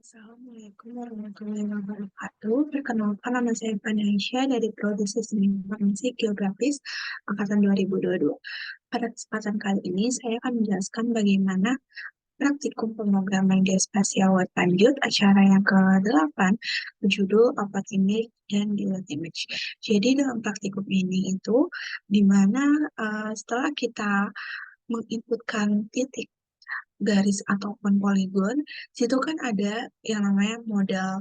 Assalamualaikum warahmatullahi wabarakatuh. Perkenalkan, nama saya Fanaisya dari Prodi Sistem Informasi Geografis Angkatan 2022. Pada kesempatan kali ini, saya akan menjelaskan bagaimana praktikum pemrograman geospasial web lanjut acara yang ke-8 berjudul Open Image dan Delete Image. Jadi dalam praktikum ini itu, di mana setelah kita menginputkan titik garis ataupun poligon, situ kan ada yang namanya modal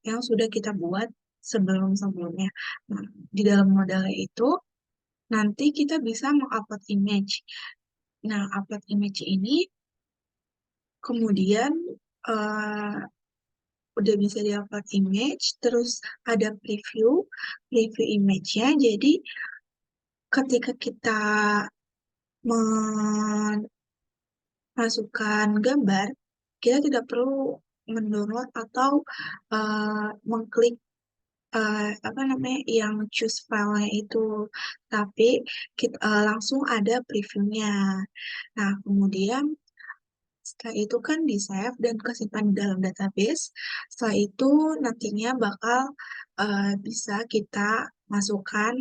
yang sudah kita buat sebelum-sebelumnya. Nah, di dalam modalnya itu nanti kita bisa mengupload image. Nah, upload image ini kemudian eh, udah bisa di-upload image, terus ada preview image-nya. Jadi ketika kita memasukkan gambar, kita tidak perlu mendownload atau mengklik apa namanya yang choose file-nya itu, tapi kita langsung ada previewnya. Nah, kemudian setelah itu kan di save dan kesimpan di dalam database. Setelah itu nantinya bakal bisa kita masukkan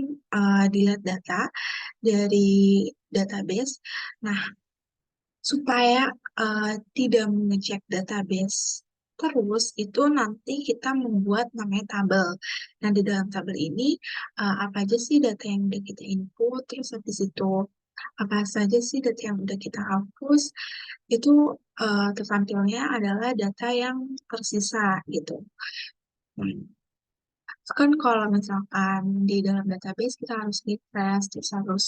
delete data dari database. Nah, supaya tidak mengecek database terus, itu nanti kita membuat namanya tabel. Nah, di dalam tabel ini apa aja sih data yang udah kita input, terus habis itu apa saja sih data yang udah kita hapus, itu tertampilnya adalah data yang tersisa gitu. Hmm. Kan kalau misalkan di dalam database kita harus refresh, terus harus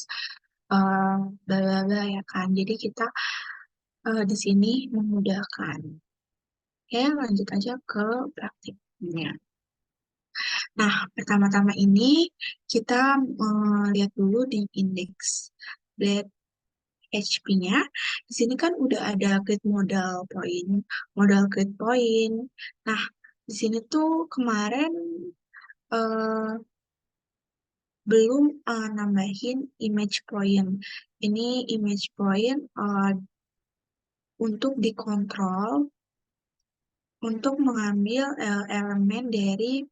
eh, bla bla bla ya kan. Jadi kita di sini memudahkan. Ya, lanjut aja ke praktiknya. Nah, pertama-tama ini kita lihat dulu di indeks blade HP-nya. Di sini kan udah ada grid modal grid point. Nah, di sini tuh kemarin eh, belum nambahin image point. Ini image point untuk dikontrol untuk mengambil elemen dari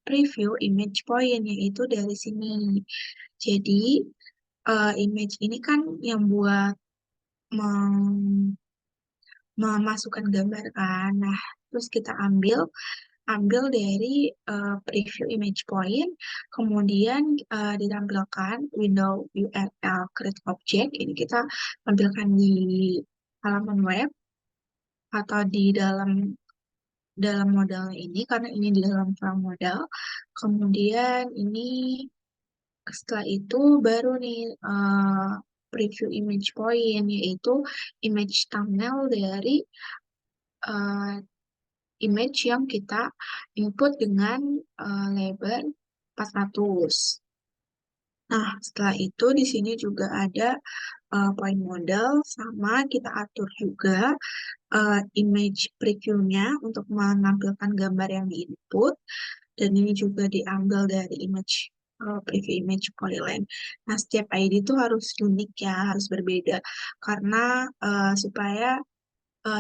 preview image point, yaitu dari sini. Jadi image ini kan yang buat memasukkan gambar kan. Nah, terus kita ambil dari preview image point, kemudian ditampilkan window URL create object. Ini kita tampilkan di halaman web atau di dalam modalnya ini, karena ini di dalam file modal. Kemudian ini setelah itu baru nih preview image point, yaitu image thumbnail dari eh, image yang kita input dengan label 400. Nah, setelah itu di sini juga ada point model, sama kita atur juga image preview-nya untuk menampilkan gambar yang di-input, dan ini juga diambil dari image preview image polyline. Nah, setiap ID itu harus unik ya, harus berbeda karena supaya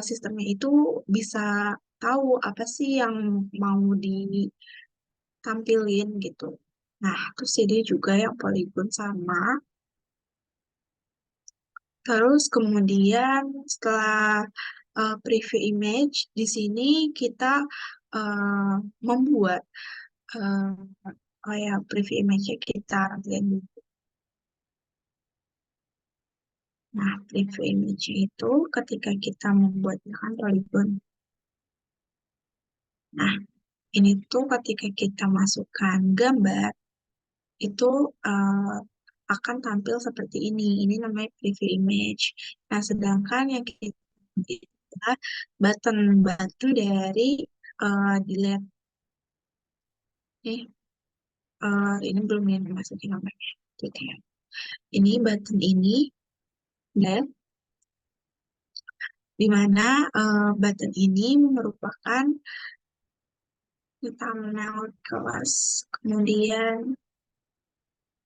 sistemnya itu bisa tahu apa sih yang mau ditampilin gitu. Nah, terus jadi juga yang polygon sama. Terus kemudian setelah preview image, di sini kita uh, membuat uh, kayak preview image kita lihat dulu. Nah, preview image itu ketika kita membuatnya kan polygon. Nah, ini tuh ketika kita masukkan gambar, itu uh, akan tampil seperti ini. Ini namanya preview image. Nah, sedangkan yang kita adalah button dari delete. Ini belum yang dimasukin nomornya. Gitu ya. Ini button ini, dan di mana button ini merupakan thumbnail kelas. Kemudian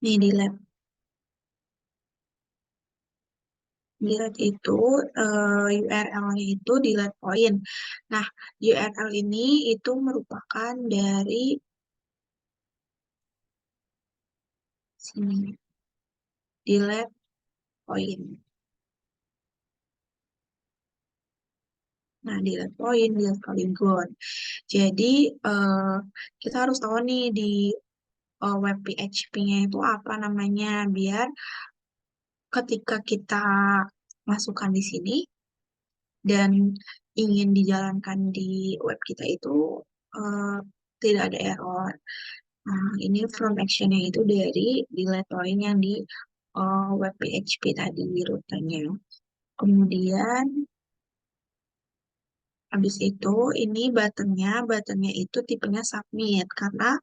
ini delete. delete itu URL-nya itu delete point. Nah, URL ini itu merupakan dari sini, delete point. Nah, delete point, delete polygon. Jadi, kita harus tahu nih di web PHP-nya itu apa namanya, biar ketika kita masukkan di sini dan ingin dijalankan di web kita itu eh, tidak ada error. Nah, ini from action-nya itu dari delete point yang di web PHP tadi rutenya. Kemudian habis itu ini buttonnya itu tipenya submit karena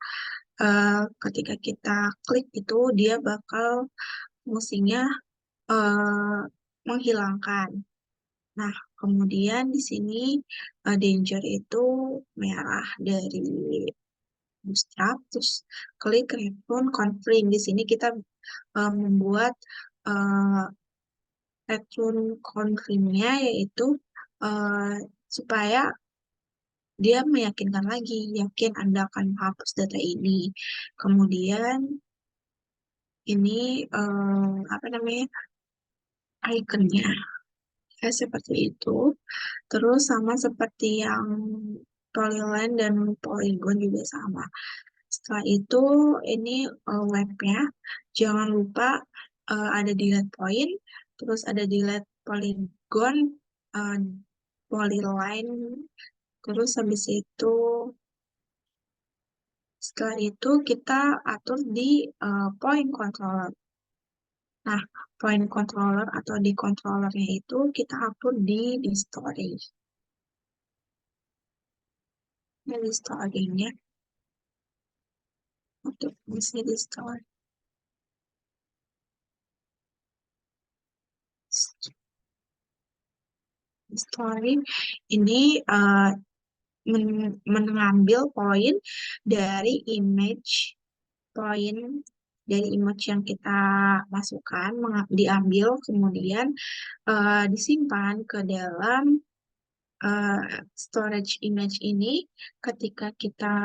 ketika kita klik itu dia bakal fungsinya eh, menghilangkan. Nah, kemudian di sini danger itu merah dari Bootstrap, terus klik return confirm. Di sini kita membuat uh, return confirm-nya yaitu uh, supaya dia meyakinkan lagi, yakin Anda akan menghapus data ini. Kemudian ini apa namanya ikonnya ya, seperti itu. Terus sama seperti yang Polyline dan Polygon juga sama. Setelah itu ini webnya. Jangan lupa ada delete point, terus ada delete Polygon, uh, Polyline, terus habis itu setelah itu kita atur di point controller. Nah, point controller atau di controllernya itu kita atur di storage. Ini di storage-nya untuk bisa di store. Story ini mengambil poin dari image poin dari image yang kita masukkan diambil kemudian disimpan ke dalam uh, storage image ini ketika kita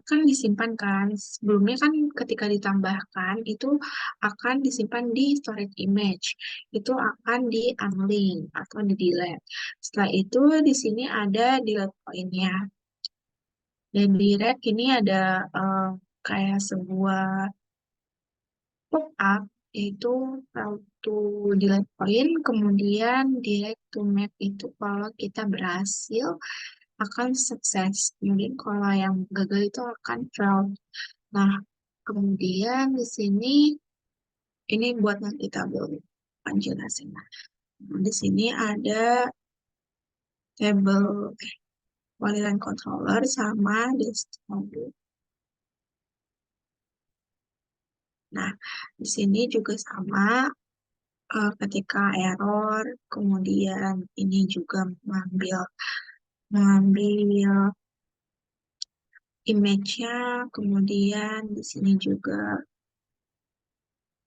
kan disimpan kan sebelumnya kan ketika ditambahkan itu akan disimpan di storage image itu akan di unlink atau di delete. Setelah itu di sini ada delete pointnya dan di red ini ada kayak sebuah pop up yaitu how to delete point kemudian delete to map itu kalau kita berhasil akan sukses. Kemudian kalau yang gagal itu akan fail. Nah, kemudian di sini ini buat nanti tabel penjelasan. Nah, di sini ada tabel Polyline controller sama desktop module. Nah, di sini juga sama ketika error, kemudian ini juga mengambil image-nya, kemudian di sini juga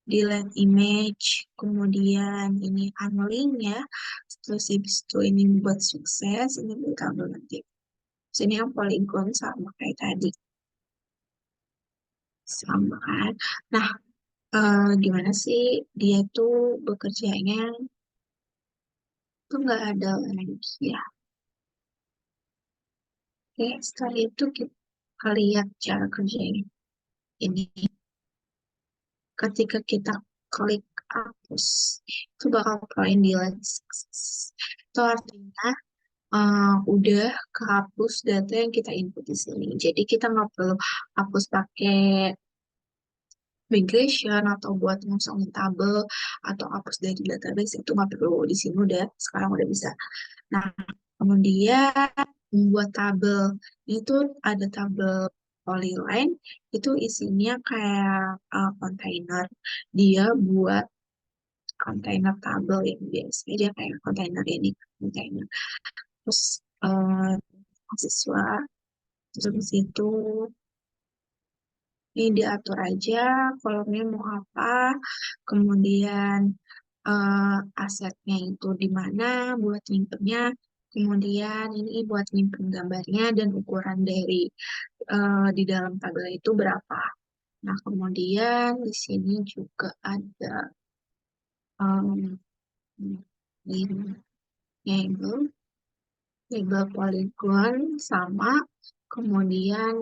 delete image, kemudian ini unlink ya, terus habis itu ini buat sukses, ini buat tabel nanti. Sini yang polygon sama kayak tadi, sama kan. Nah, gimana sih dia tuh bekerjanya tuh nggak ada lagi ya. Oke, setelah itu kita lihat cara kerjanya. Ini ketika kita klik hapus, itu bakal poin delete success. Itu artinya udah kehapus data yang kita input di sini. Jadi kita nggak perlu hapus pakai migration atau buat ngusung tabel atau hapus dari database itu nggak perlu. Di sini udah sekarang udah bisa. Nah, kemudian membuat tabel itu ada tabel polyline itu isinya kayak kontainer. Dia buat kontainer tabel yang biasa aja kayak kontainer ini kontainer. Terus mahasiswa terus habis itu ini diatur aja kolomnya mau apa kemudian asetnya itu di mana buat nyimpennya, kemudian ini buat nyimpen gambarnya dan ukuran dari di dalam tabel itu berapa. Nah, kemudian di sini juga ada um, label, label polygon sama, kemudian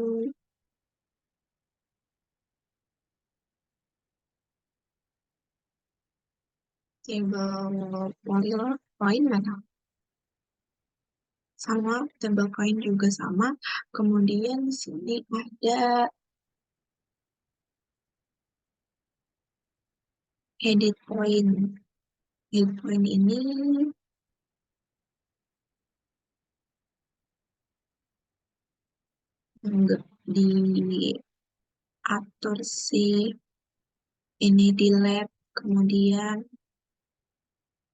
label polyline mana? Sama, label point juga sama. Kemudian di sini ada edit point. Edit point ini nggak diatur sih, ini di lab, kemudian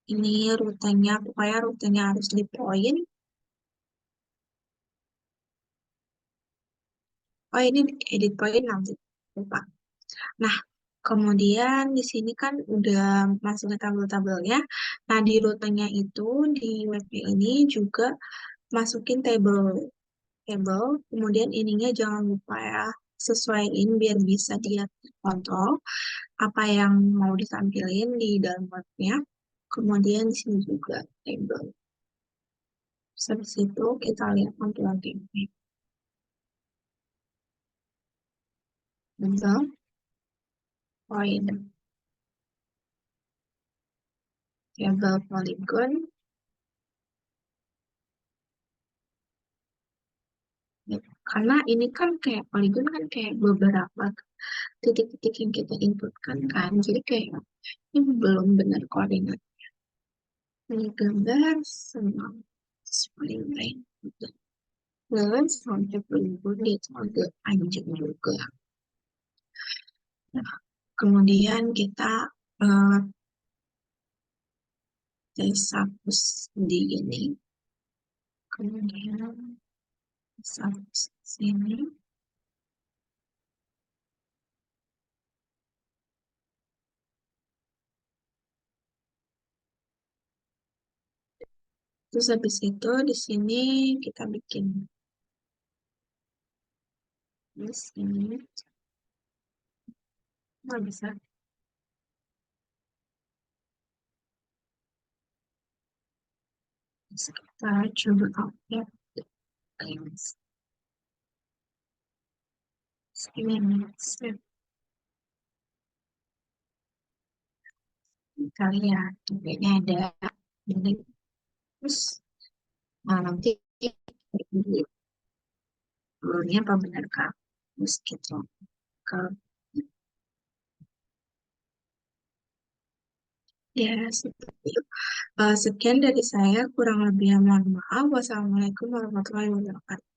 ini rutenya, pokoknya rutenya harus di point. Oh, ini edit point nanti, lupa. Nah, kemudian di sini kan udah masuk ke tabel-tabelnya. Nah, di rutenya itu, di webnya ini juga masukin table, kemudian ininya jangan lupa ya, sesuaiin biar bisa dia kontrol apa yang mau ditampilin di dalam webnya. Kemudian di sini juga table. Terus habis itu kita lihat tampilan table. Table, point, table polygon. Ya, karena ini kan kayak polygon kan kayak beberapa titik-titik yang kita inputkan kan. Jadi kayak ini belum benar koordinat. Ini gambar sama polygon. Plus sampai polygon itu agak panjang juga. Nah, kemudian kita eh, tes hapus di ini. Kemudian hapus sini. Terus habis itu di sini kita bikin di sini. Nggak bisa. Kita coba update claims. Sini set. Kita lihat ini ada ini. Terus nanti dulunya apa benar kak? Terus kita ke ya seperti itu. Sekian dari saya, kurang lebihnya mohon maaf. Wassalamualaikum warahmatullahi wabarakatuh.